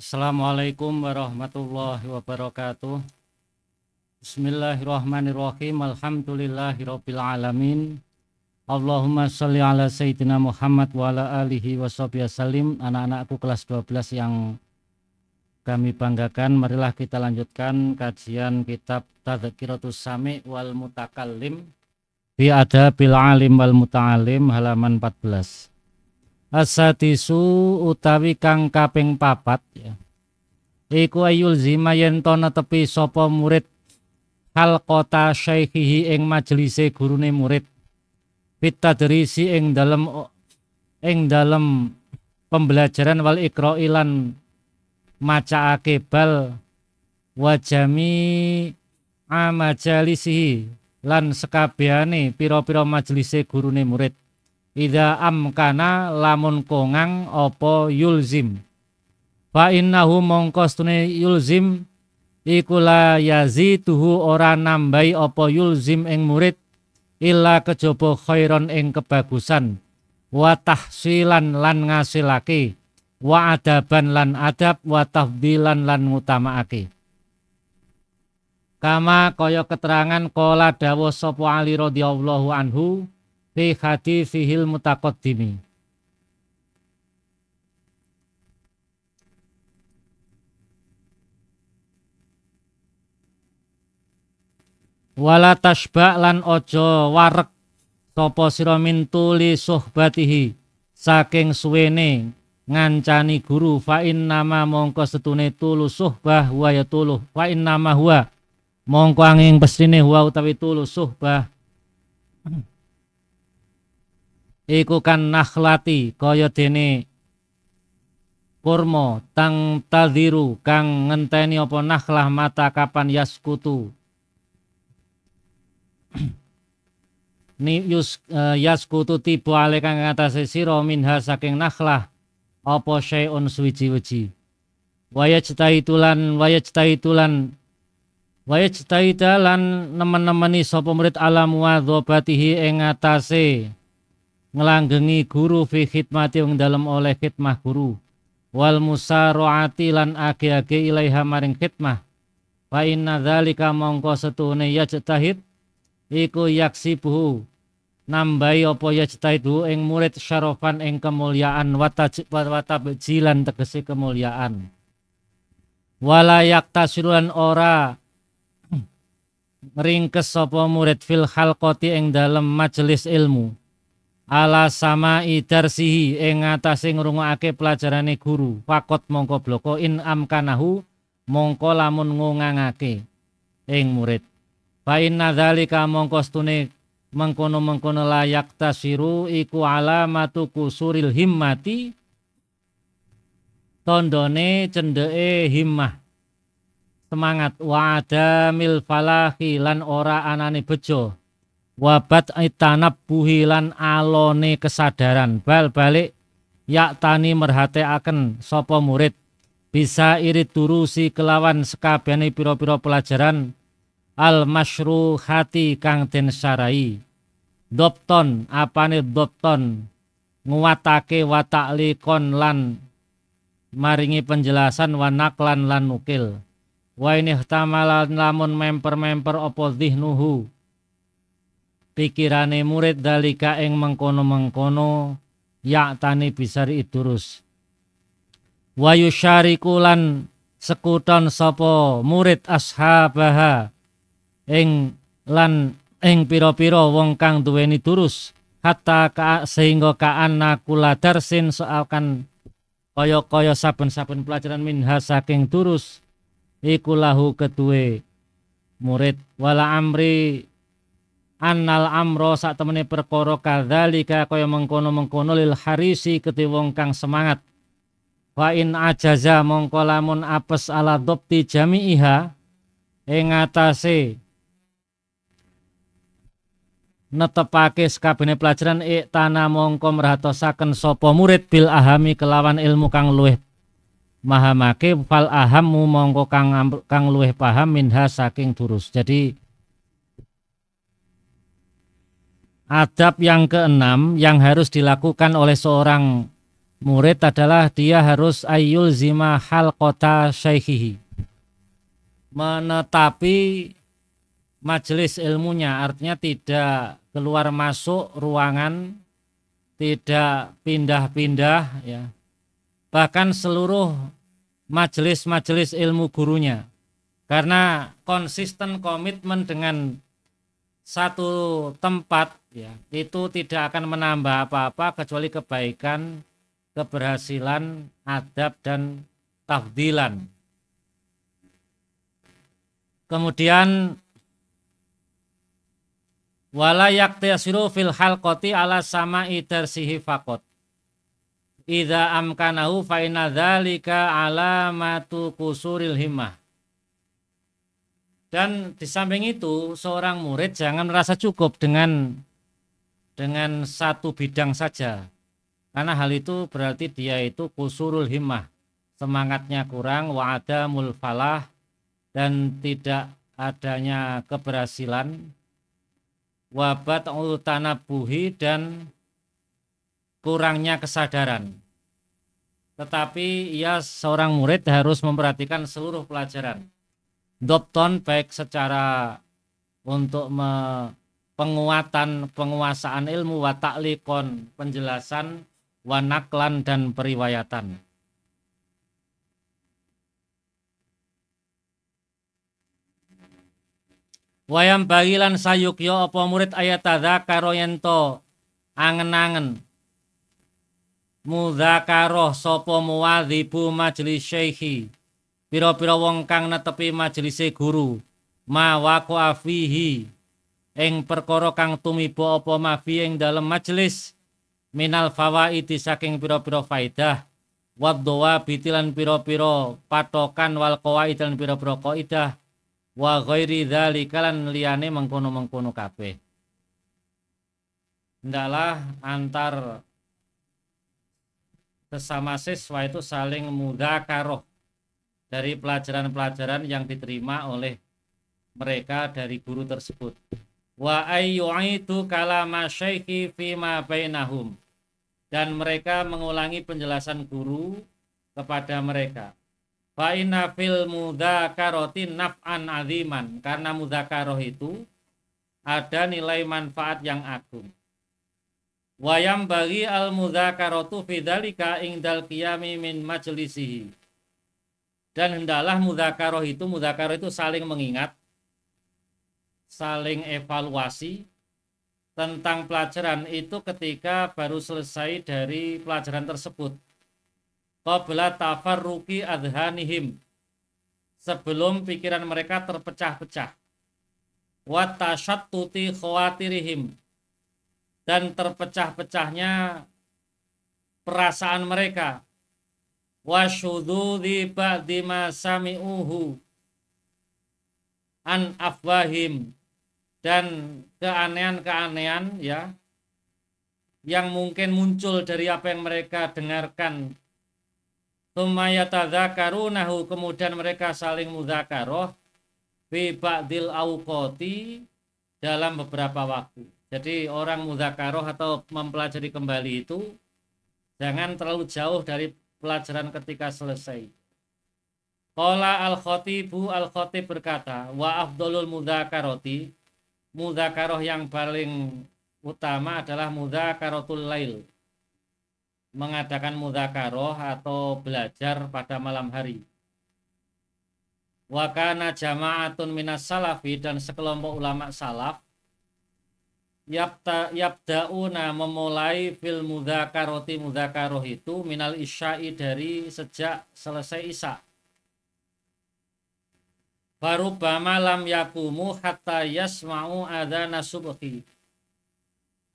Assalamualaikum warahmatullahi wabarakatuh. Bismillahirrahmanirrahim. Alhamdulillahirabbil alamin. Allahumma sholli ala sayyidina Muhammad wa ala alihi washabihi wasallim. Anak-anakku kelas 12 yang kami banggakan, marilah kita lanjutkan kajian kitab Tadhkiratus Sami' wal Mutakallim fi Adabil Alim wal Muta'allim halaman 14. Asadisu utawi kang kaping papat ya. Iku ayul zima yen to netepi sapa murid halqata syaikhihi ing majelise gurune murid. Bitadrisi ing dalem pembelajaran wal iqra'i lan macaake bal wajami amajalisihi lan sekabehane pira-pira majelise gurune murid. Idza amkana lamun kongang apa yulzim fa innahu mongko stune yulzim iku la yazituhu ora nambahi apa yulzim ing murid illa kejaba khairon ing kebagusan wa tahsilan lan ngasilake wa adaban lan adab wa tafdilan lan ngutamaake. Kama kaya keterangan qala dawuh sapa Ali radhiyallahu anhu fi haditsihil mutaqaddimi. Wala tasba lan ojo warek sapa sira mintuli suhbatihi saking suwene ngancani guru fa innama mongko setune tulu suhbah wa ya tulu fa innama huwa mongko angin pestine huwa utawi tulu suhbah iku kan nakhlati kaya dene kurma tang tadhiru kang ngenteni apa nakhlah mata kapan yaskutu yaskutu tiba ale kang ngatasi sira minha saking nakhlah apa syai'un suwiji-wiji waya cetaitulan nemen-nemeni sapa murid alam wadhabatihi ing atase ngelanggengi guru fi khidmati ing dalem oleh khidmah guru wal musaraati lan age-age ilaiha maring khidmah fa inna dzalika mongko setune yajtahid iku yaksibuhu nambahi apa yajtahidu ing murid syarafan ing kemuliaan watabjilan tegese kemuliaan wala yaktasirulan ora ringkes sapa murid fil khalqati ing dalem majelis ilmu ala sama idarsihi ing ngatasé ngrungokake pelajarane guru fakot mongko bloko in amkanahu mongko lamun ngungangake ing murid fa inna dzalika mongko stune mengkono-mengkono layak tasiru iku alamatu kusuril himmati tondone cendeke himmah semangat wa adamil falahi lan ora anane bejo wabat itanab buhilan alone kesadaran bal balik yaktani merhateaken sapa murid bisa irit turusi kelawan sekabehane pira-pira pelajaran al masyruhati kang den sarai dopton apane dopton nguwatake wa ta'liqon lan maringi penjelasan wa naklan lan nukil wa ini ihtamalan lamun memper-memper apa zihnuhu pikirane murid dalika ing mengkono-mengkono yaktani bisari idurus wa yusyariku lan sekuton sapa murid ashabaha ing pira-pira wong kang duweni durus hatta sehingga kaana kula darsin soalkan kaya saben-saben pelajaran minha saking durus iku lahu keduwe murid wala amri annal amro sak temene perkara kadzalika kaya mengkono-mengkono lil harisi kedhe wong kang semangat wa in ajaza mongko lamun apes ala dopti jami'iha ing atase netepake sakabehane pelajaran iktana mongko merhatosaken sapa murid bil ahami kelawan ilmu kang luwih mahamake fal ahammu mongko kang luwih paham minha saking durus. Jadi adab yang keenam yang harus dilakukan oleh seorang murid adalah dia harus ayyul zima halqata syaikhihi, menetapi majelis ilmunya, artinya tidak keluar masuk ruangan, tidak pindah-pindah ya. Bahkan seluruh majelis-majelis ilmu gurunya. Karena konsisten komitmen dengan satu tempat ya, itu tidak akan menambah apa-apa kecuali kebaikan, keberhasilan, adab dan tafdilan. Kemudian wala yaktasiru fil halqati ala sama'i darsihi faqat. Idza amkanahu fa inna dzalika alamatu kusuril himmah. Dan di samping itu seorang murid jangan merasa cukup dengan satu bidang saja. Karena hal itu berarti dia itu kusurul himmah, semangatnya kurang, wa adamul falah, dan tidak adanya keberhasilan, wa bat'u tanabuhi, dan kurangnya kesadaran. Tetapi ia seorang murid harus memperhatikan seluruh pelajaran. Dopton baik secara untuk penguasaan ilmu, wa ta'liqon penjelasan, wa naklan dan periwayatan. Wayam bagilan sayukyo apa murid ayat tadzakaro yento angen-angen mudzakaroh sapa muwadzibu majelis syekhi, pira-pira wong kang netepi majelise guru, ma waqa fihi ing perkara kang tumiba apa mafi ing dalem majelis, minal fawaidi saking pira-pira faidah, waddawa bitilan pira-pira patokan, wal qawaid lan pira-pira kaidah, wa ghairi dzalika lan liyane mengkono-mengkono kabeh. Hendaklah antar sesama siswa itu saling mudzakarah dari pelajaran-pelajaran yang diterima oleh mereka dari guru tersebut. Wa ayyu'itu kalama syaikhi fima bainahum, dan mereka mengulangi penjelasan guru kepada mereka. Fa inna fil mudzakarati naf'an aziman, karena mudzakarah itu ada nilai manfaat yang agung. Wayam bagi al mudzakaratu fi dzalika indal qiyami min majlisihi, dan hendaklah mudzakarah itu saling mengingat, saling evaluasi tentang pelajaran itu ketika baru selesai dari pelajaran tersebut. Qabla tafarruqi adhanihim, sebelum pikiran mereka terpecah-pecah. Wa tashattuti khawatirihim, dan terpecah-pecahnya perasaan mereka. Wa syududzi ba'di ma sami'uhu an afwahim, dan keanehan-keanehan ya yang mungkin muncul dari apa yang mereka dengarkan. Tsumma yatadzakarunahu, kemudian mereka saling mudzakarah fi ba'dil awqati, dalam beberapa waktu. Jadi orang mudzakarah atau mempelajari kembali itu jangan terlalu jauh dari pelajaran ketika selesai. Qala al-khatib berkata, wa afdalul mudzakarati, mudzakarah yang paling utama adalah mudzakaratul lail, mengadakan mudzakarah atau belajar pada malam hari. Wa kana jama'atun minas salafi, dan sekelompok ulama salaf yabda'una memulai fil mudzakarati, mudzakarah itu minal isya'i, dari sejak selesai isya. Farubbama lam yakumu hatta yasma'u adzana subhi,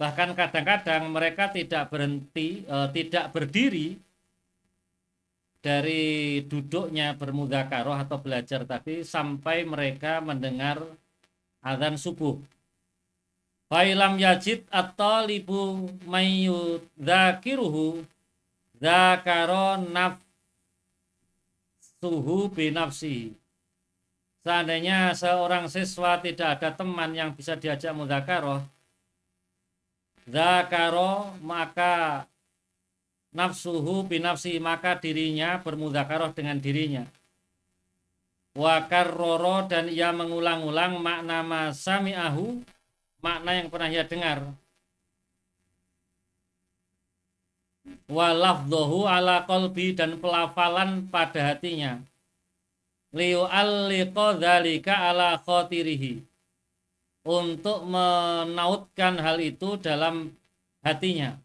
bahkan kadang-kadang mereka tidak berdiri dari duduknya bermudzakarah atau belajar tadi sampai mereka mendengar adzan subuh. Fa'ilam yajid at-talibu mayyudzakiruhu dzakara nafsuhu binafsihi, seandainya seorang siswa tidak ada teman yang bisa diajak mudzakarah, dzakara, maka nafsuhu binafsi, maka dirinya bermudzakarah dengan dirinya. Wa karrara, dan ia mengulang-ulang makna ma sami'ahu, makna yang pernah ia dengar. Wa lafdhahu ala qalbi, dan pelafalan pada hatinya. Liyu'alliqa dzalika ala khotirihi, untuk menautkan hal itu dalam hatinya.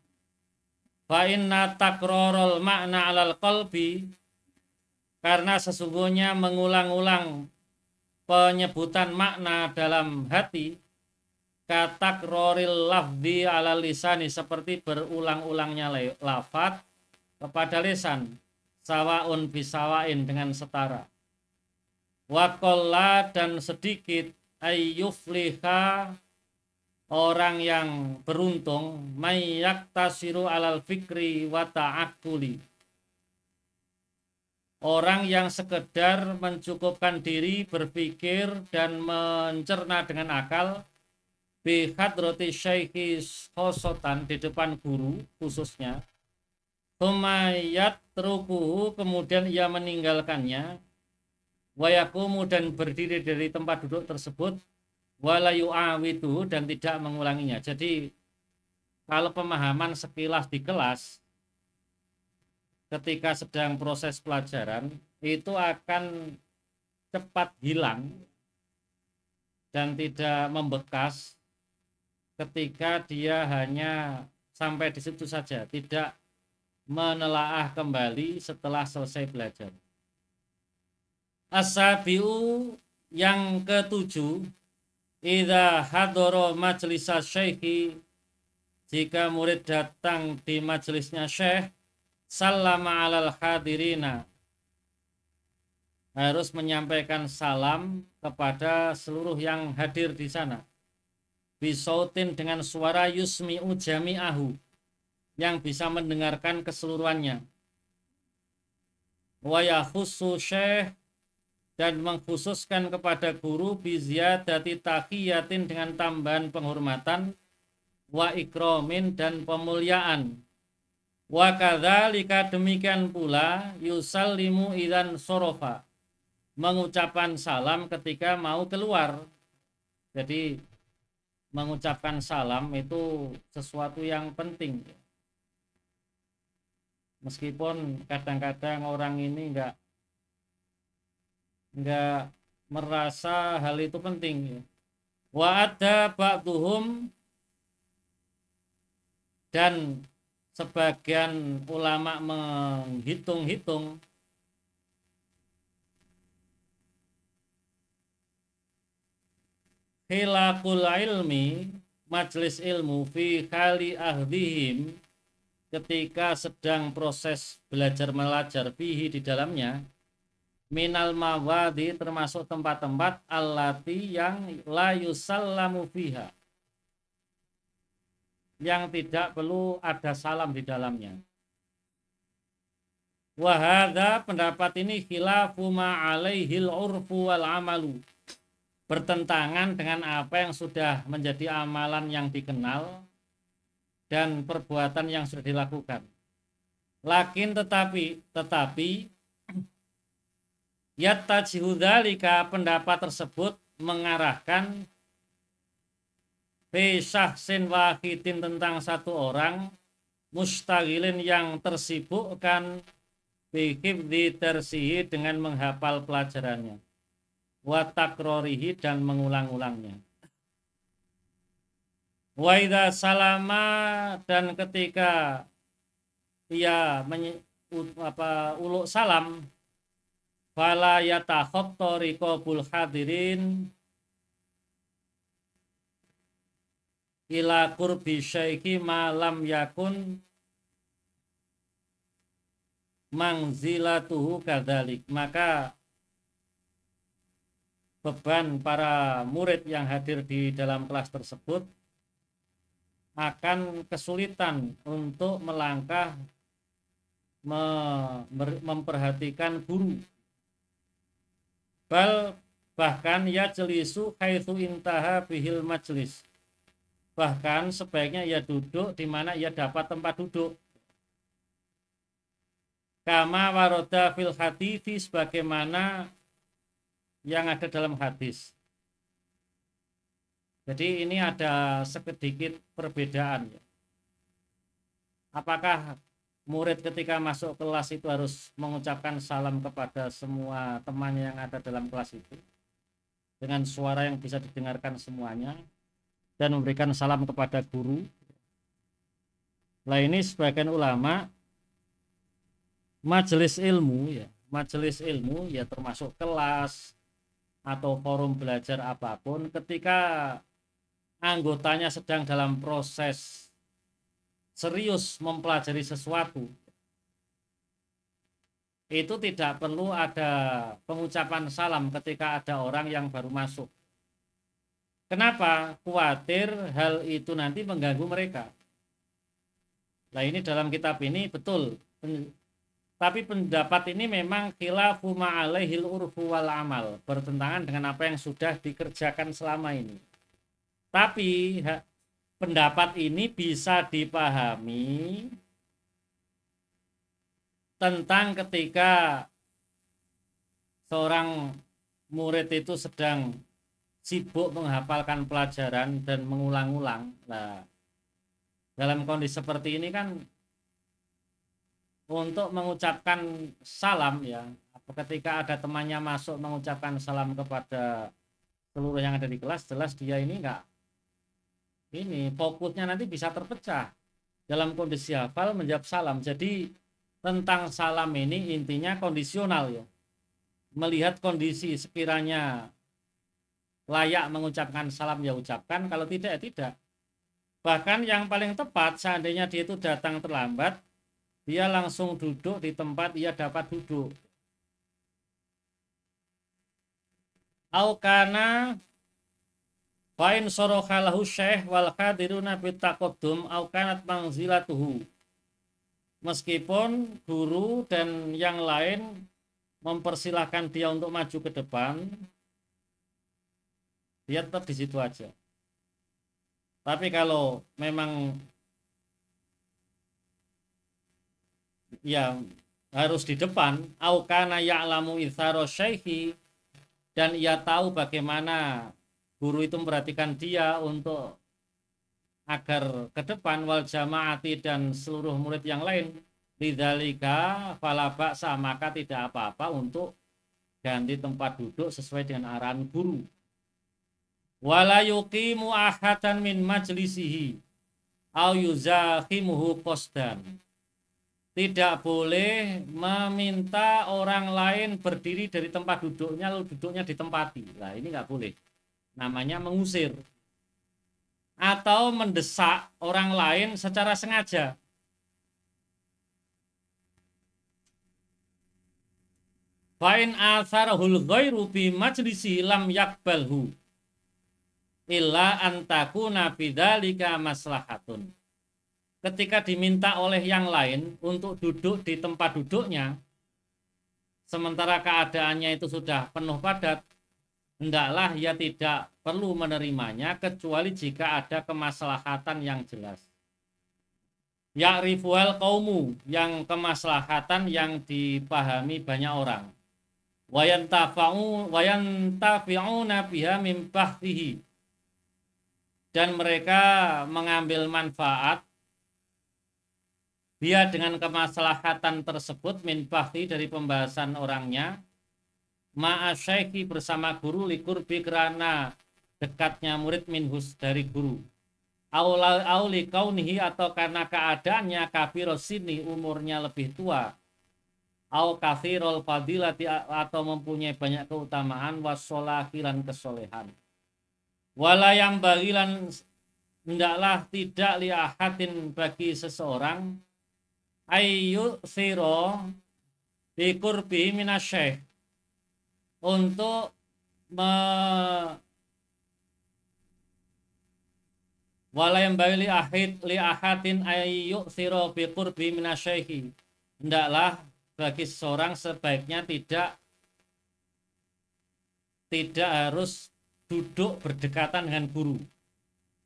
Fa inna takrorul makna alal qalbi, karena sesungguhnya mengulang-ulang penyebutan makna dalam hati, katakroril lafzi ala lisani, seperti berulang-ulangnya lafaz kepada lisan, sawaun bisawain, dengan setara. Wakolla, dan sedikit, ayyufliha, orang yang beruntung, mayyaktasiru alal fikri wa ta'akuli, orang yang sekedar mencukupkan diri berpikir dan mencerna dengan akal, bihadrati syaikhi khosotan, di depan guru khususnya, humayat terukuhu, kemudian ia meninggalkannya, wayakumu, dan berdiri dari tempat duduk tersebut, walayu awidu, dan tidak mengulanginya. Jadi kalau pemahaman sekilas di kelas ketika sedang proses pelajaran itu akan cepat hilang dan tidak membekas ketika dia hanya sampai di situ saja, tidak menelaah kembali setelah selesai belajar. As-sabiu, yang ketujuh, idza hadara majlisa syaikhi, jika murid datang di majelisnya syekh, sallama alal hadirina, harus menyampaikan salam kepada seluruh yang hadir di sana. Bisautin, dengan suara yusmi'u jami'ahu, yang bisa mendengarkan keseluruhannya. Wa yakhussu syekh, dan mengkhususkan kepada guru, biziyadati taqiyatin, dengan tambahan penghormatan, wa ikromin, dan pemuliaan. Wa kadzalika, demikian pula, yusallimu idzan sorofa, mengucapkan salam ketika mau keluar. Jadi mengucapkan salam itu sesuatu yang penting. Meskipun kadang-kadang orang ini enggak merasa hal itu penting. Wa ada ba'duhum, dan sebagian ulama menghitung-hitung khilaqul ilmi, majelis ilmu, fi khali ahdihim, ketika sedang proses belajar melajar, fihi, di dalamnya, minal mawadi, termasuk tempat-tempat, allati, yang la yusallamu fiha, yang tidak perlu ada salam di dalamnya. Wahada, pendapat ini, khilafu ma alaihil urfu wal amalu, bertentangan dengan apa yang sudah menjadi amalan yang dikenal dan perbuatan yang sudah dilakukan. Lakin tetapi yattajihu dzalika, pendapat tersebut mengarahkan fi syahsin wahidin, tentang satu orang, mustaghilin, yang tersibukkan, bi hifdzi darsihi, dengan menghafal pelajarannya, wa takrorihi, dan mengulang-ulangnya. Wa idza salama, dan ketika ia uluk salam, fala yatakhatta riqabul hadirin ila qurbi syaikhi ma lam yakun manzilatuhu kadzalik, maka beban para murid yang hadir di dalam kelas tersebut akan kesulitan untuk melangkah memperhatikan guru. Bahkan ya jelisu haitsu intaha bihil majlis, bahkan sebaiknya ia duduk di mana ia dapat tempat duduk. kama waroda fil hadits, sebagaimana yang ada dalam hadis. Jadi ini ada sedikit perbedaan ya. Apakah murid ketika masuk kelas itu harus mengucapkan salam kepada semua temannya yang ada dalam kelas itu dengan suara yang bisa didengarkan semuanya dan memberikan salam kepada guru. Nah ini sebagian ulama majelis ilmu ya termasuk kelas atau forum belajar apapun, ketika anggotanya sedang dalam proses serius mempelajari sesuatu, itu tidak perlu ada pengucapan salam ketika ada orang yang baru masuk. Kenapa? Khawatir hal itu nanti mengganggu mereka. Nah ini dalam kitab ini betul, tapi pendapat ini memang khilafu ma'alaihil urfu wal amal, bertentangan dengan apa yang sudah dikerjakan selama ini. Tapi pendapat ini bisa dipahami tentang ketika seorang murid itu sedang sibuk menghafalkan pelajaran dan mengulang-ulang. Nah, dalam kondisi seperti ini kan untuk mengucapkan salam ya, ketika ada temannya masuk mengucapkan salam kepada seluruh yang ada di kelas, jelas dia ini fokusnya nanti bisa terpecah dalam kondisi hafal menjawab salam. Jadi tentang salam ini intinya kondisional ya, melihat kondisi, sekiranya layak mengucapkan salam ya ucapkan, kalau tidak ya tidak. Bahkan yang paling tepat seandainya dia itu datang terlambat, dia langsung duduk di tempat ia dapat duduk. Aukana Fain sorohalahu syekh wal hadiruna bitaqaddum au kanat manzilatuhu. Meskipun guru dan yang lain mempersilahkan dia untuk maju ke depan, dia tetap di situ aja. Tapi kalau memang ya harus di depan, au kana ya'lamu itsara syekhi, dan ia tahu bagaimana guru itu memperhatikan dia untuk agar ke depan, wal jamaati dan seluruh murid yang lain, lidzalika fala ba'sa, maka tidak apa-apa untuk ganti tempat duduk sesuai dengan arahan guru. Wala yuqimu ahadan min majlisihi au yuzakhimuhu qasdan. Tidak boleh meminta orang lain berdiri dari tempat duduknya lalu duduknya ditempati. Nah ini nggak boleh. Namanya mengusir atau mendesak orang lain secara sengaja. Fa'in atharahul ghairu bi majlisi lam yakbalhu illa antakuna bidzalika maslahatun. Ketika diminta oleh yang lain untuk duduk di tempat duduknya, sementara keadaannya itu sudah penuh padat, hendaklah ia tidak perlu menerimanya kecuali jika ada kemaslahatan yang jelas. Ya'rifuhal qaumu, yang kemaslahatan yang dipahami banyak orang. Wayantafi'una biha min bahtihi, dan mereka mengambil manfaat dia dengan kemaslahatan tersebut, min bahti, dari pembahasan orangnya, ma'asyaikhi, bersama guru, likurbi, karena dekatnya murid, minhus, dari guru, auli kaunihi, atau karena keadaannya kabiro sini, umurnya lebih tua, au kathirul fadilati, atau mempunyai banyak keutamaan, wassolahilan, kesolehan. Walayam bagilan, hendaklah tidak liahatin, bagi seseorang, ayu siro bikurbi minasyekh, untuk walayam bali li ahadin ayu siro bikurbi minasyekhi, hendaklah bagi seseorang sebaiknya tidak harus duduk berdekatan dengan guru,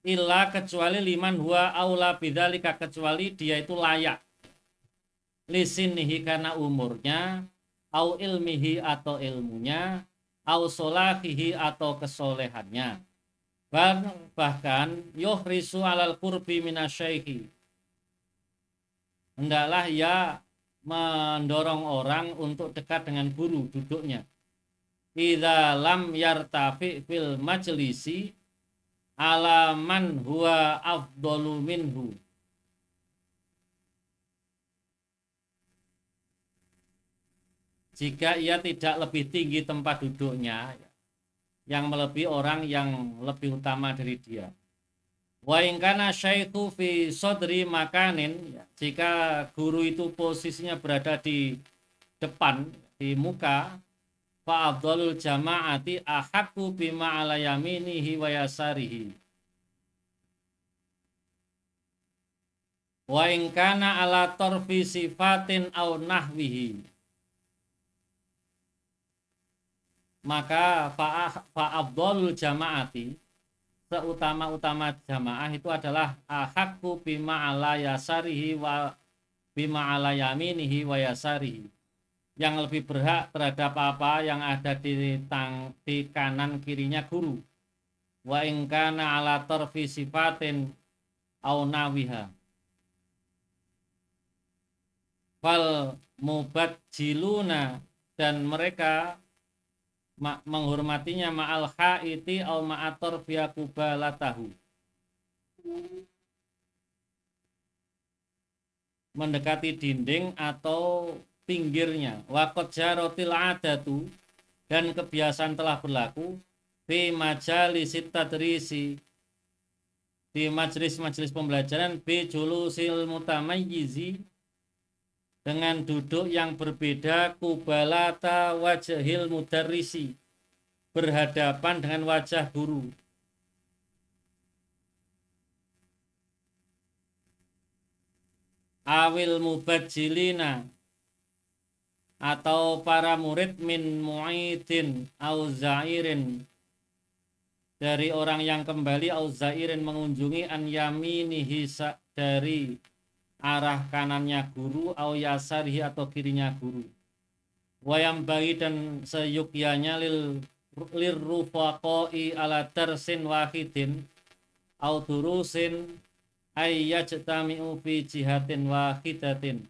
illa, kecuali liman huwa aula bidzalika, kecuali dia itu layak lisinihi karena umurnya, au ilmihi atau ilmunya, au solahihi atau kesolehannya. Bahkan yuhrisu alal qurbi minasyaihi, hendaklah ia mendorong orang untuk dekat dengan guru duduknya. Idza lam yartafi fil majlisi ala man huwa afdalu minhu. Jika ia tidak lebih tinggi tempat duduknya, yang melebihi orang yang lebih utama dari dia. Wa in kana syaikhu fi sodri makanin, jika guru itu posisinya berada di depan, di muka, fa afdalul jama'ati ahaqqu bima ala yaminihi wa yasarihi. Wa in kana ala torfi sifatin au nahwihi, maka fa'afdolul jama'ati, seutama-utama jamaah itu adalah ahaqqu bima ala yasarihi wa bima ala yaminihi wa yasarihi, yang lebih berhak terhadap apa yang ada di kanan kirinya guru. Wa in kana ala tarfi sifatin au nawiha fal mubajjiluna, dan mereka menghormatinya ma'al haiti au ma'ator biakubalatahu, mendekati dinding atau pinggirnya. Waqad jarotil adatu, dan kebiasaan telah berlaku fi majalisit tadrisi, di majelis-majelis pembelajaran, bi julusil mutamayyizi, dengan duduk yang berbeda, kubalata wajhil mudarrisi, berhadapan dengan wajah guru. Awil mubajjilina, atau para murid, min mu'idin au zairin, dari orang yang kembali, au zairin mengunjungi, an yaminihi, dari arah kanannya guru, au yasarihi atau kirinya guru. Wayam bagi, dan seyukyanya lirrufaqoi ala darsin wahidin au durusin ayyajtami'u fi jihatin wahidatin,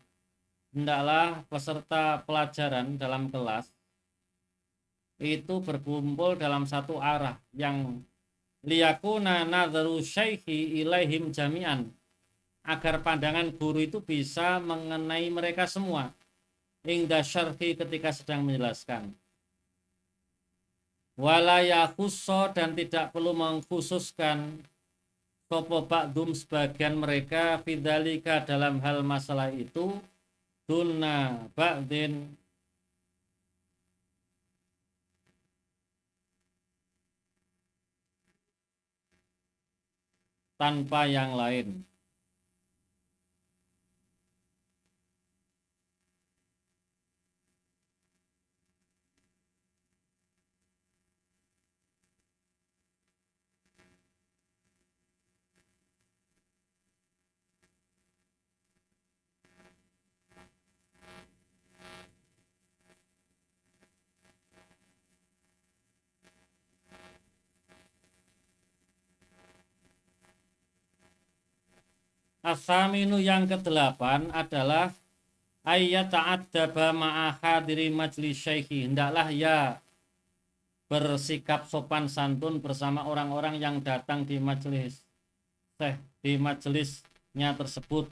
hendaklah peserta pelajaran dalam kelas itu berkumpul dalam satu arah, yang liyakuna nadharu syaikhi ilaihim jami'an, agar pandangan guru itu bisa mengenai mereka semua, ingda syarhi, ketika sedang menjelaskan. Wala yakhusso, dan tidak perlu mengkhususkan, sopo ba'dum, sebagian mereka, fidzalika, dalam hal masalah itu, dunna ba'din, tanpa yang lain. As-saminu, yang ke-8 adalah ayat ta'addaba ma'a hadiri majlis syaikhi, hendaklah ya bersikap sopan santun bersama orang-orang yang datang di majelis syekh, di majelisnya tersebut.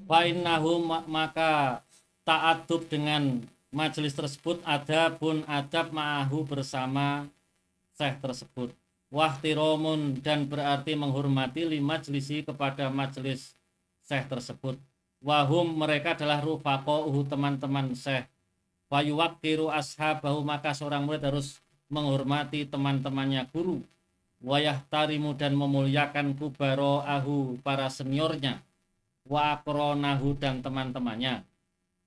Fa'innahu, maka ta'adub dengan majelis tersebut, adabun, adab, ma'ahu, bersama syekh tersebut. Wahtiromun, dan berarti menghormati, li majlisi, kepada majelis syekh tersebut. Wahum, mereka adalah rufaqo'uhu, teman-teman syekh. Wa yuwaqqiru ashabahu, maka seorang murid harus menghormati teman-temannya guru, wayah tarimu dan memuliakan kubaro ahu para seniornya, wa akronahu dan teman-temannya,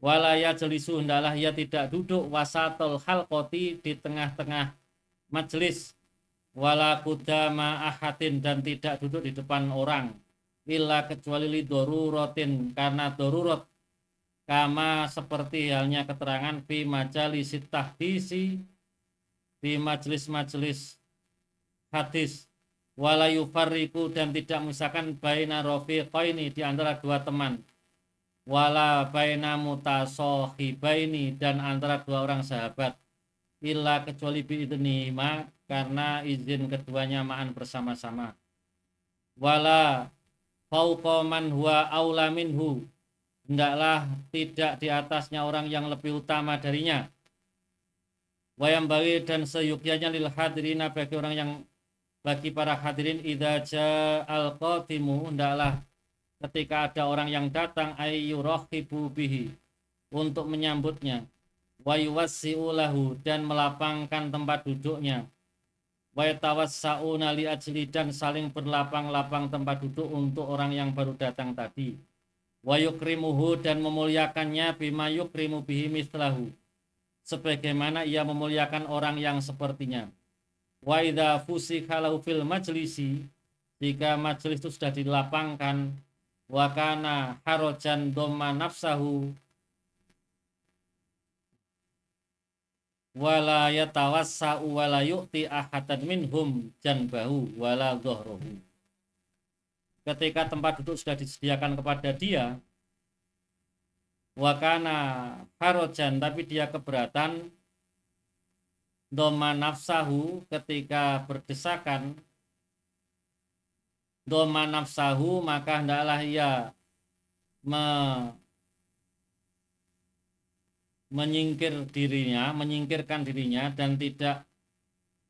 walaya jelisu hendaklah ia tidak duduk wasatul halqoti di tengah-tengah majelis, wala kudama ahadin dan tidak duduk di depan orang, illa kecuali li dorurotin karena dorurot, kama seperti halnya keterangan fi majalisit tahdisi di majelis-majelis hadis, wala yufarriqu dan tidak memisahkan baina rafiqaini di antara dua teman, wala baina mutasohibaini dan antara dua orang sahabat, illa kecuali biidnihima karena izin keduanya ma'an bersama-sama, wala fauqa man huwa aula minhu hendaklah tidak di atasnya orang yang lebih utama darinya, wayam bagi dan seyukyanya lil hadirina bagi para hadirin idza ja'al qatimu hendaklah ketika ada orang yang datang ayyurahibu bihi untuk menyambutnya, wa yuwassi'u lahu dan melapangkan tempat duduknya, wa yatawassa'una li ajli dan saling berlapang-lapang tempat duduk untuk orang yang baru datang tadi, wa yukrimuhu dan memuliakannya bima yukrimu bihi mislahu sebagaimana ia memuliakan orang yang sepertinya, wa idza fusikha lahu fil majlisi jika majelis itu sudah dilapangkan, wa kana harajan dhamma nafsahu wala yatawassa'u wala yu'ti ahadan minhum janbahu wala dhahrahu, ketika tempat duduk sudah disediakan kepada dia, wakana harojan tapi dia keberatan, doma nafsahu ketika berdesakan, doma nafsahu maka hendaklah ia menyingkirkan dirinya dan tidak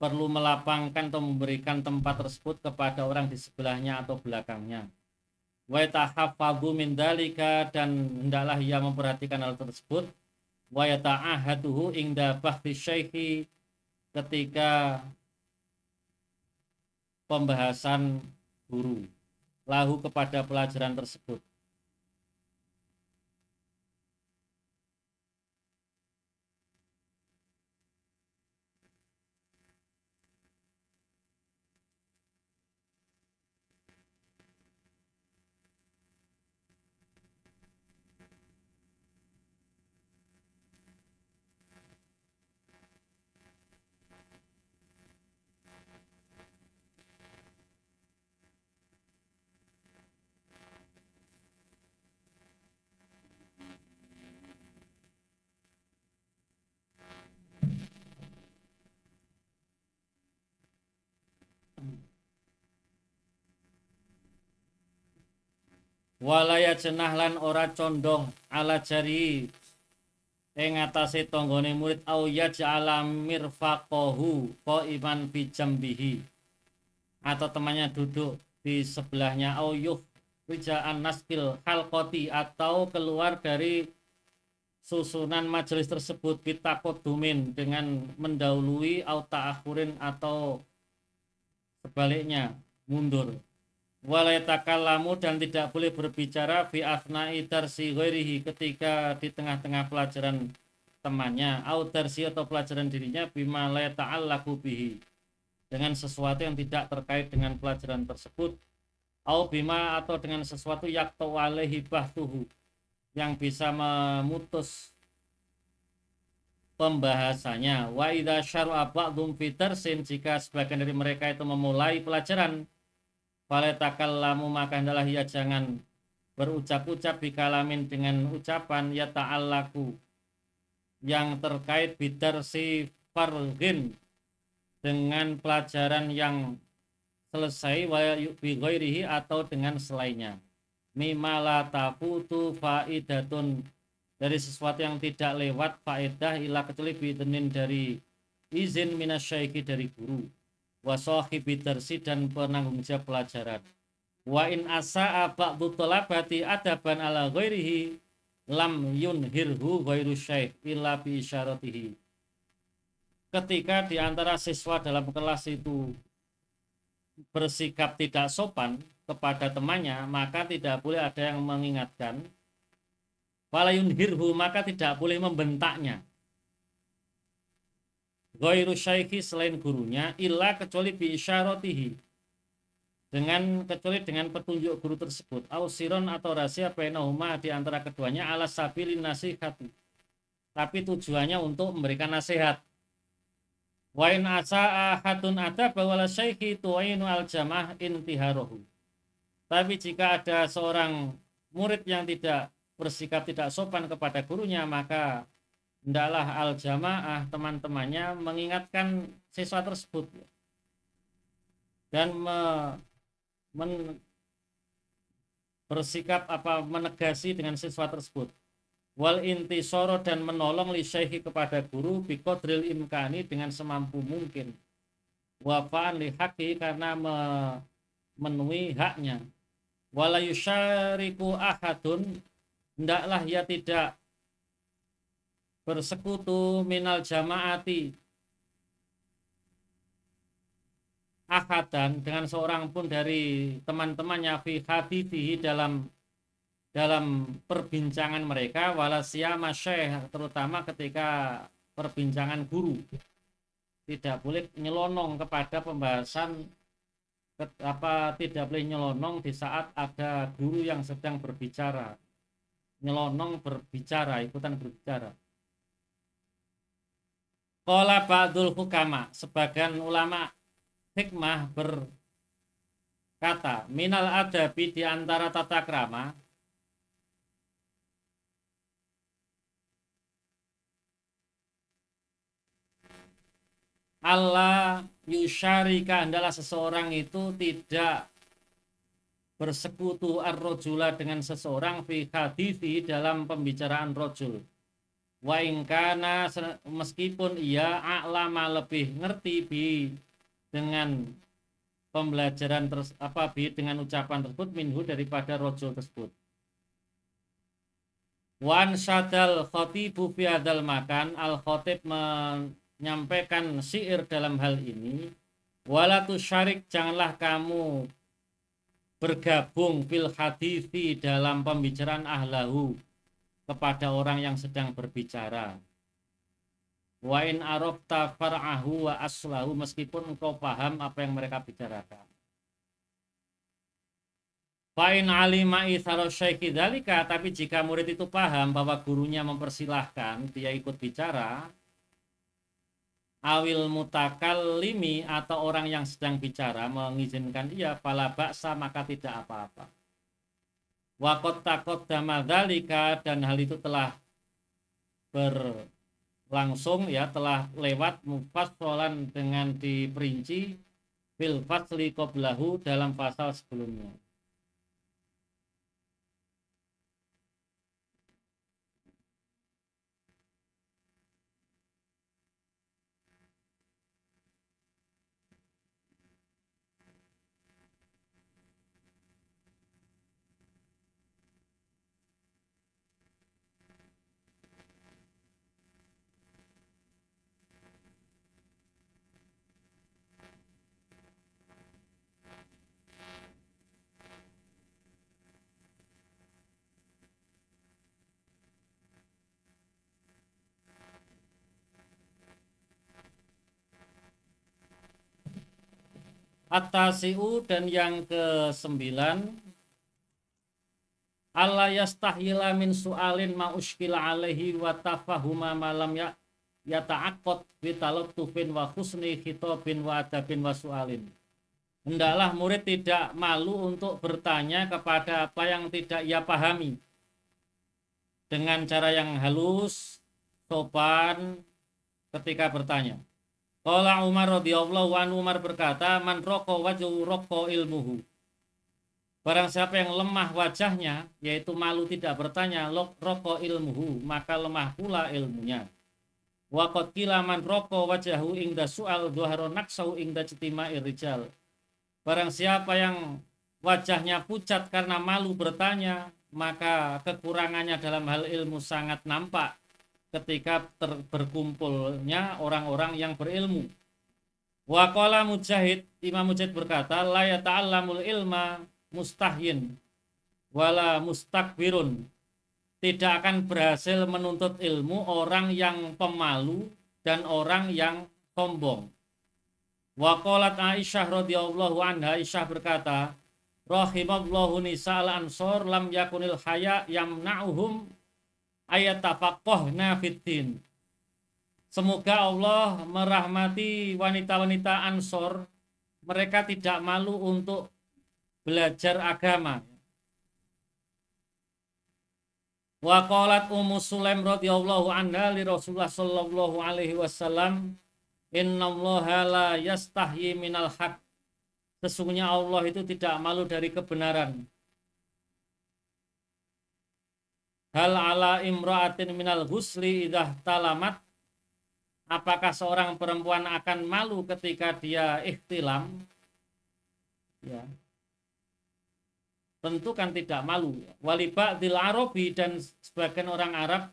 perlu melapangkan atau memberikan tempat tersebut kepada orang di sebelahnya atau belakangnya, wa yatahaffadhu min dzalika dan hendaklah ia memperhatikan hal tersebut, wa yata'ahaduhu inda bahthi syaikhi ketika pembahasan guru lahu kepada pelajaran tersebut. Walaya jenah lan ora condong ala jari ing atase tanggane murid au yaj'ala mirfaqahu qaiman bi jambihi atau temannya duduk di sebelahnya, au yuh rija'an naskil halqati atau keluar dari susunan majelis tersebut bitakodumin dengan mendahului, au ta'akhurin atau sebaliknya mundur, walayatakallamu dan tidak boleh berbicara fi asna'i darsi ghairihi ketika di tengah-tengah pelajaran temannya, au darsi atau pelajaran dirinya bima la ta'allaqu bihi dengan sesuatu yang tidak terkait dengan pelajaran tersebut, au bima atau dengan sesuatu yaqtu alaihi bahtuhu yang bisa memutus pembahasannya, wa idza syar'a ba'dhum fi darsin jika sebagian dari mereka itu memulai pelajaran, faletakallamu maka hendaklah ia jangan berucap-ucap bikalamin dengan ucapan ya ta'allaku yang terkait bidarsi farghin dengan pelajaran yang selesai, wa bi ghairihi atau dengan selainnya, mimma la tafutu faidatun dari sesuatu yang tidak lewat faedah ila kecuali biidnin dari izin minasyaikhi dari guru, wa sahibi darsi dan penanggung jawab pelajaran, wa in asa'a ba'du talabati adaban ala ghairihi lam yunhirhu ghairu syaikh illa bi isyaratihi ketika di antara siswa dalam kelas itu bersikap tidak sopan kepada temannya, maka tidak boleh ada yang mengingatkan. Walayunhirhu, maka tidak boleh membentaknya. Ghairu syaikhi, selain gurunya, illa kecuali bi isyaratihi, kecuali dengan petunjuk guru tersebut, ausiron atau rahasia bainahuma, di antara keduanya, ala sabilin nasihati, tapi tujuannya untuk memberikan nasihat. Wa in asa ahadun ada bahwa syaikhi tu'inu al jamaah intiharohu. Tapi jika ada seorang murid yang tidak bersikap tidak sopan kepada gurunya, maka hendaklah al jamaah, teman-temannya, mengingatkan siswa tersebut dan bersikap menegasi dengan siswa tersebut. Wal intisoro, dan menolong li syaihi, kepada guru, biqadril imkani, dengan semampu mungkin, wafaan li haqi, karena memenuhi haknya. Wala yusyariku ahadun, hendaklah ia tidak bersekutu minal jamaati ahadan, dengan seorang pun dari teman-temannya, fi hadithihi, dalam perbincangan mereka, wala siyama syekh, terutama ketika perbincangan guru. Tidak boleh nyelonong kepada pembahasan, tidak boleh nyelonong di saat ada guru yang sedang berbicara. Nyelonong berbicara, ikutan berbicara. Qala ba'dul hukama, sebagian ulama hikmah berkata, minal adabi, di antara tata krama, Allah yusyarika, adalah seseorang itu tidak bersekutu ar-rajula, dengan seseorang, fi hadithi, dalam pembicaraan rajul. Wa ingkana, meskipun ia a'lama, lebih ngerti, dengan pembelajaran dengan ucapan tersebut, minhu, daripada rajul tersebut. Wan syadal khatibu fi hadzal makan, al khatib menyampaikan syair dalam hal ini, wala tusyarik, janganlah kamu bergabung, fil hadithi, dalam pembicaraan, ahlahu, kepada orang yang sedang berbicara. Wa in arafta far'ahu wa aslahu, meskipun engkau paham apa yang mereka bicarakan. Fa in alima ithara syaikhi dzalika, tapi jika murid itu paham bahwa gurunya mempersilahkan dia ikut bicara, awil mutakallimi, atau orang yang sedang bicara mengizinkan dia, fala ba'sa, maka tidak apa-apa. Wa qad taqaddama dzalika, dan hal itu telah berlangsung, telah lewat, mufassalan, dengan diperinci, fil fasli qablahu, dalam pasal sebelumnya. At-tasi'u, dan yang ke-9, Allah yastahyila min su'alin ma ushkila alaihi wa tafahuma malam yata'aqqad bi talattufin wa husni khitabin wa adabin wa su'alin. Hendaklah murid tidak malu untuk bertanya kepada apa yang tidak ia pahami, dengan cara yang halus, sopan ketika bertanya. Qala Umar radhiyallahu anhu, Umar berkata, man roko wajhu roko ilmuhu. Barang siapa yang lemah wajahnya, yaitu malu tidak bertanya, roko ilmuhu, maka lemah pula ilmunya. Wa qad qila man roko wajhahu ingda su'al dhuhara naqsahu ingda jitima'ir rijal. Barang siapa yang wajahnya pucat karena malu bertanya, maka kekurangannya dalam hal ilmu sangat nampak ketika berkumpulnya orang-orang yang berilmu. Wa qala Mujahid, Imam Mujahid berkata, la yata'allamul ilma mustahyin wala mustakbirun. Tidak akan berhasil menuntut ilmu orang yang pemalu dan orang yang sombong. Wa qalat Aisyah radhiyallahu anha, Aisyah berkata, rahimallahu nisa'al ansor lam yakunil haya yamna'uhum ayatafaqqahna fiddin. Semoga Allah merahmati wanita-wanita Ansor, mereka tidak malu untuk belajar agama. Wa qalat Ummu Sulaim radhiyallahu anha li Rasulullah sallallahu alaihi wasallam, innallaha la yastahyi minal haq. Sesungguhnya Allah itu tidak malu dari kebenaran. Hal ala imra'atin minal ghusli idah talamat. Apakah seorang perempuan akan malu ketika dia ikhtilam? Ya. Tentu kan tidak malu. Waliba'dil Arabi, dan sebagian orang Arab,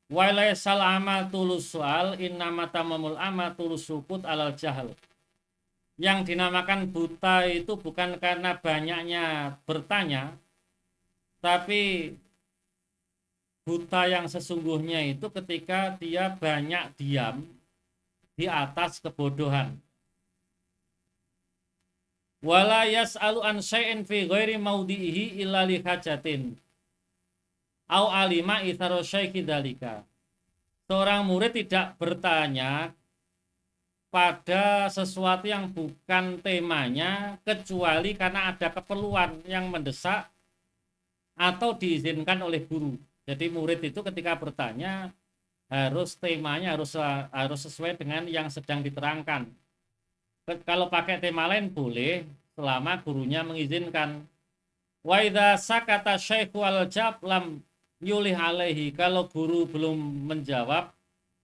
walaysal amatulus soal innamatamamul amatulus sukut alal jahal. Yang dinamakan buta itu bukan karena banyaknya bertanya, tapi buta yang sesungguhnya itu ketika dia banyak diam di atas kebodohan. Wala yas'alu an syai'in fi ghairi maudhihi illa li hajatin au alima itsara syai'i dzalika. Seorang murid tidak bertanya pada sesuatu yang bukan temanya kecuali karena ada keperluan yang mendesak atau diizinkan oleh guru. Jadi murid itu ketika bertanya harus temanya harus sesuai dengan yang sedang diterangkan. Kalau pakai tema lain boleh selama gurunya mengizinkan. Wa idza sakata syaikhu al-jab lam yulih alaihi. Kalau guru belum menjawab,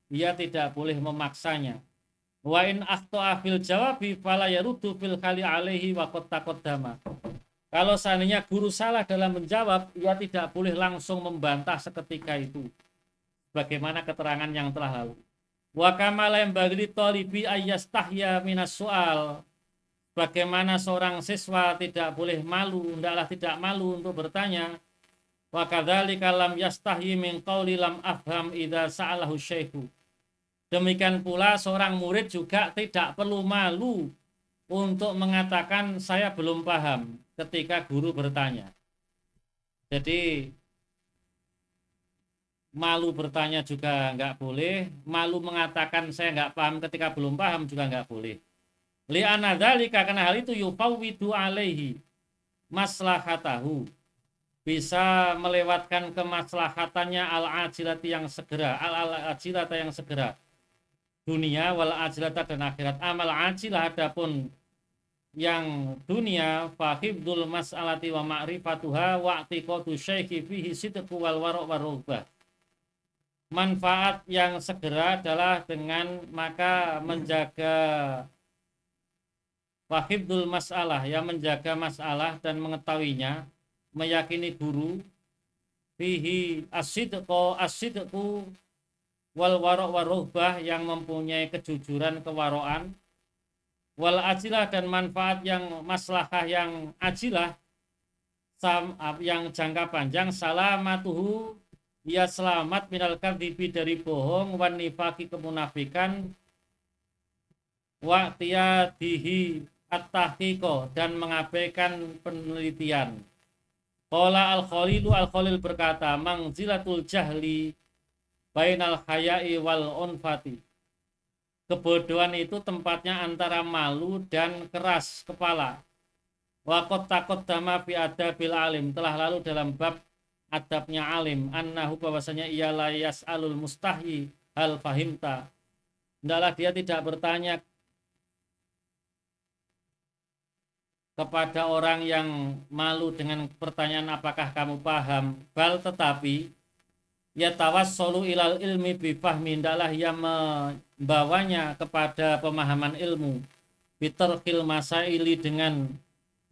ia tidak boleh memaksanya. Wa in akhta'a fil jawabi fala yaruddu fil khali alaihi wa qad taqaddama. Kalau seandainya guru salah dalam menjawab, ia tidak boleh langsung membantah seketika itu, bagaimana keterangan yang telah lalu. Wa kama la yanbaghi talibi ayyastahya minas soal. Bagaimana seorang siswa tidak boleh malu, hendaklah tidak malu untuk bertanya. Wa kadzalika lam yastahyi min qauli lam afham idza sa'alahu syaikhu. Demikian pula seorang murid juga tidak perlu malu untuk mengatakan saya belum paham ketika guru bertanya. Jadi malu bertanya juga enggak boleh, malu mengatakan saya enggak paham ketika belum paham juga enggak boleh. Li'anna dzalika, karena hal itu yufawwidu alaihi maslahatahu, bisa melewatkan kemaslahatannya al-ajilati yang segera, al-ajilata yang segera, dunia wal ajilata dan akhirat. Amal ajilah adapun yang dunia, fahibdul mas'alati wa ma'rifatuha wa i'tiqadu syaikhi fihi sidqu wal wara' warubah. Manfaat yang segera adalah dengan maka menjaga fahibdul mas'alah, yang menjaga masalah dan mengetahuinya, meyakini guru, fihi as-sidqu wal wara' warubah, yang mempunyai kejujuran, kewaroan, wal ajilah dan manfaat yang maslahah yang ajilah, yang jangka panjang, salamatuhu, ia selamat minal kadhibi dari bohong, wan nifaqi kemunafikan, wa tiyadihi at-tahqiqo dan mengabaikan penelitian. Qala al-Khalilu, al-Khalil berkata, mangzilatul jahli bainal haya'i wal unfati. Kebodohan itu tempatnya antara malu dan keras kepala. Wa qad taqaddama fi adabil alim, telah lalu dalam bab adabnya alim, annahu bahwasanya ialah yas'alul mustahyi hal fahimta. Hendaklah dia tidak bertanya kepada orang yang malu dengan pertanyaan apakah kamu paham, bal tetapi ya tawassulu ilal ilmi bifahmi, hendaklah ia membawanya kepada pemahaman ilmu, bitarkhil masaili, dengan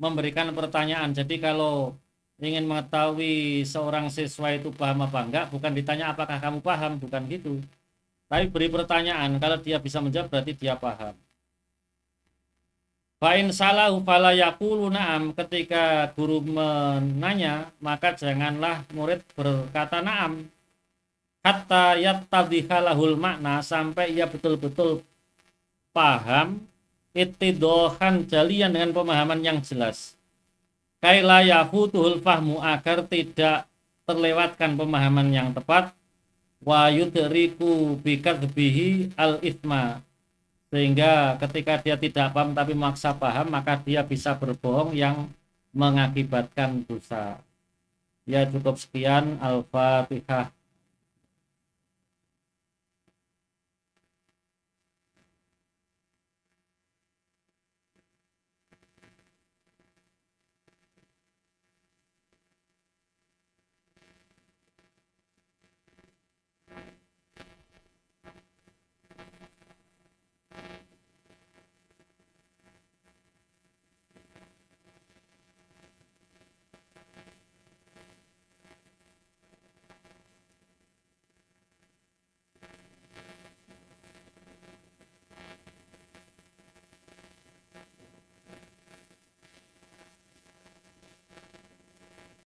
memberikan pertanyaan. Jadi kalau ingin mengetahui seorang siswa itu paham apa enggak, bukan ditanya apakah kamu paham, bukan gitu. Tapi beri pertanyaan, kalau dia bisa menjawab berarti dia paham. Fa'in salahu fala yaqulu na'am, ketika guru menanya, maka janganlah murid berkata na'am. Hatta yattadhiha lahul makna, sampai ia betul-betul paham, ittidohan jalian, dengan pemahaman yang jelas. Kaila yafutuhul fahmu, agar tidak terlewatkan pemahaman yang tepat, wa yudriku bikadbihi al ithma, sehingga ketika dia tidak paham tapi maksa paham, maka dia bisa berbohong yang mengakibatkan dosa. Ya, cukup sekian. Al-Fatihah.